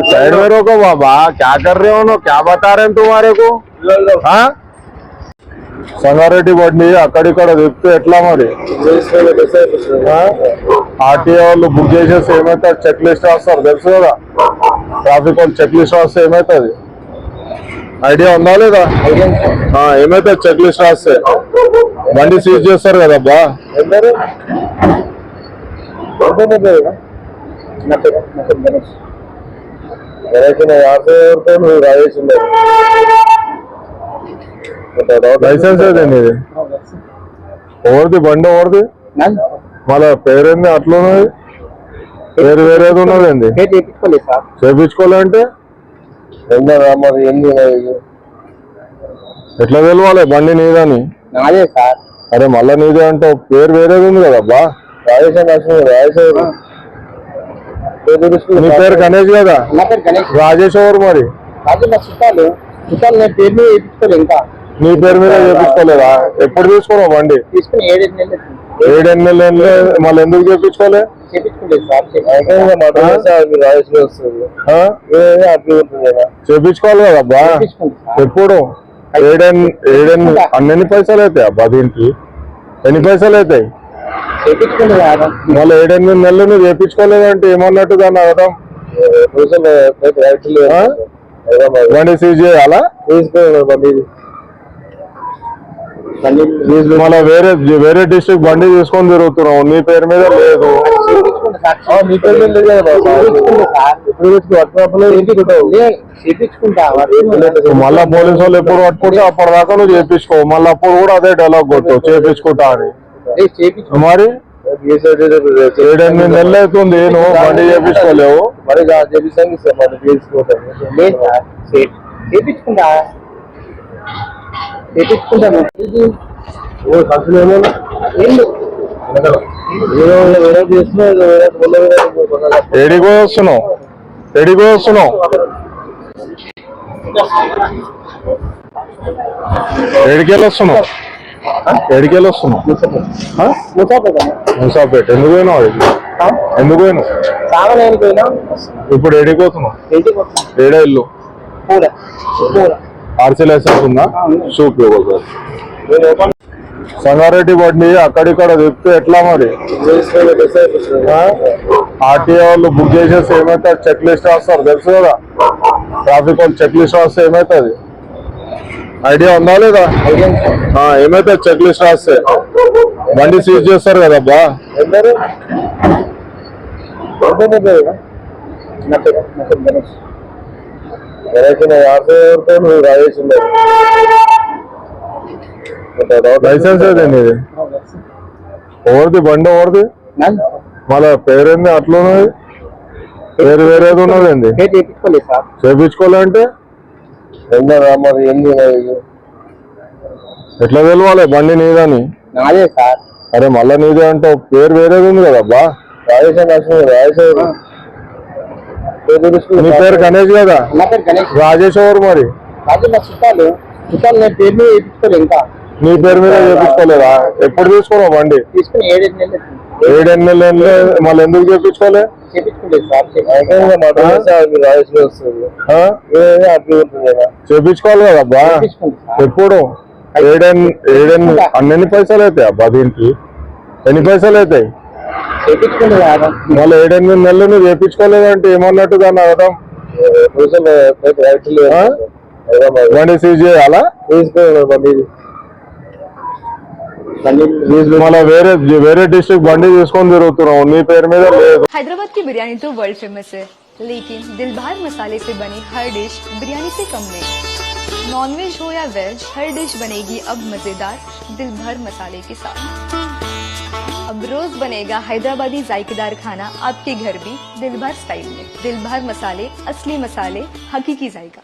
Side में रोको बाबा, क्या कर रहे हो? क्या बता रहे हैं तुम्हारे को? हाँ, సంగారెడ్డి బండి అక్కడిక్కడ తిప్పితే ఎట్లా మరి? ఆర్టీఓ వాళ్ళు బుక్ చేసేసి ఏమైతుంది, చెక్ లిస్ట్ రాస్తారు తెలుసు కదా, ట్రాఫిక్ వాళ్ళు చెక్ లిస్ట్ రాస్తే ఏమైతుంది? ఐడియా ఉందా లేదా? ఏమైతుంది చెక్ లిస్ట్ రాస్తే? బండి సీజ్ చేస్తారు కదా అబ్బా. లైసెన్స్ ఏదండి ఇది? ఎవరిది బండి? ఎవరిది? మళ్ళా పేరేంది అట్లా ఉన్నది? పేరు వేరేది ఉన్నదండి. చేపించుకోవాలంటే మరి ఎట్లా తెలవాలి బండి నీదని? అరే మళ్ళా నీదే అంటే పేరు వేరేది ఉంది కదా అబ్బా. నీ పేరు గణేష్ కదా? రాజేష్ ఎవరు మరి? నీ పేరు మీద చేపించుకోలేదా? ఎప్పుడు తీసుకున్నావు బండి? 7-8 నెలలు. మళ్ళీ ఎందుకు చేపించుకోలే? చేపించుకోవాలి కదా అబ్బా. ఎప్పుడు? 7-8 అన్ని పైసలు అవుతాయి అబ్బా దీనికి? ఎన్ని పైసలు అవుతాయి? మళ్ళీ 7-8 నెలలు నువ్వు చేపించుకోలేదంటే ఏమన్నట్టు దాన్ని అడగడం? బండి సీజ్ చేయాలా? మళ్ళీ వేరే డిస్ట్రిక్ట్ బండి తీసుకొని తిరుగుతున్నావు, నీ పేరు మీద లేదు. మళ్ళా పోలీసు వాళ్ళు ఎప్పుడు పట్టుకుంటే అప్పటిదాకా నువ్వు చేపించుకో. మళ్ళీ అప్పుడు కూడా అదే డైలాగ్ కొట్టు, చేపించుకుంటా అని. మరి 7-8 నెలలు అవుతుంది నువ్వు బండి చేపించుకోలేవు. ఎడిగో వస్తున్నావు? ఎడికెళ్ళి వస్తున్నావు? ముసాపేట. ఎందుకు పోయినావు? ఇప్పుడు ఎడిపోతున్నావు? ఏడా ఇల్లు? ఆర్సీ లైసెన్స్ ఉందా? చూపి. సంగారెడ్డి బండి అక్కడిక్కడ తిప్పితే ఎట్లా మరి? ఆర్టీఓ వాళ్ళు బుక్ చేసేసి ఏమైతుంది, చెక్ లిస్ట్ రాస్తారు తెలుసు కదా, ట్రాఫిక్ వాళ్ళు చెక్ లిస్ట్ రాస్తే ఏమైతుంది? ఐడియా ఉందా లేదా? ఏమైతుంది చెక్ లిస్ట్ రాస్తే? బండి సీజ్ చేస్తారు కదా అబ్బా. లైసెన్స్ ఏదండి ఇది? ఎవరిది బండి? ఎవరిది? మళ్ళా పేరేంది అట్లా ఉన్నది? పేరు వేరేది ఉన్నదండి. చేపించుకోవాలంటే మరి ఎట్లా తెలవాలి బండి నీదని? అరే మళ్ళా నీదే అంటే పేరు వేరేది ఉంది కదా అబ్బా. నీ పేరు గణేష్ కదా? రాజేష్ ఎవరు మరి? నీ పేరు మీద చేపించుకోలేదా? ఎప్పుడు తీసుకున్నావు బండి? 7-8 నెలలు. మళ్ళీ ఎందుకు చేపించుకోలే? చేపించుకోవాలి కదా అబ్బా. ఎప్పుడు? 7-8 అన్ని పైసలు అవుతాయి అబ్బా దీనికి? ఎన్ని పైసలు అవుతాయి? మళ్ళీ 7-8 నెలలు నువ్వు చేపించుకోలేదంటే ఏమన్నట్టు దాన్ని అడగడం? బండి సీజ్ చేయాలా? మళ్ళీ వేరే డిస్ట్రిక్ట్ బండి తీసుకొని తిరుగుతున్నావు, నీ పేరు మీద లేదు. हैदराबाद की बिरयानी तो वर्ल्ड फेमस है, लेकिन दिल भर मसाले से बनी हर डिश बिरयानी से कम नहीं। नॉनवेज हो या वेज, हर डिश बनेगी अब मजेदार दिल भर मसाले के साथ। अब रोज बनेगा हैदराबादी जायकेदार खाना आपके घर भी दिल भर स्टाइल में। दिल भर मसाले, असली मसाले, हकीकी जायका।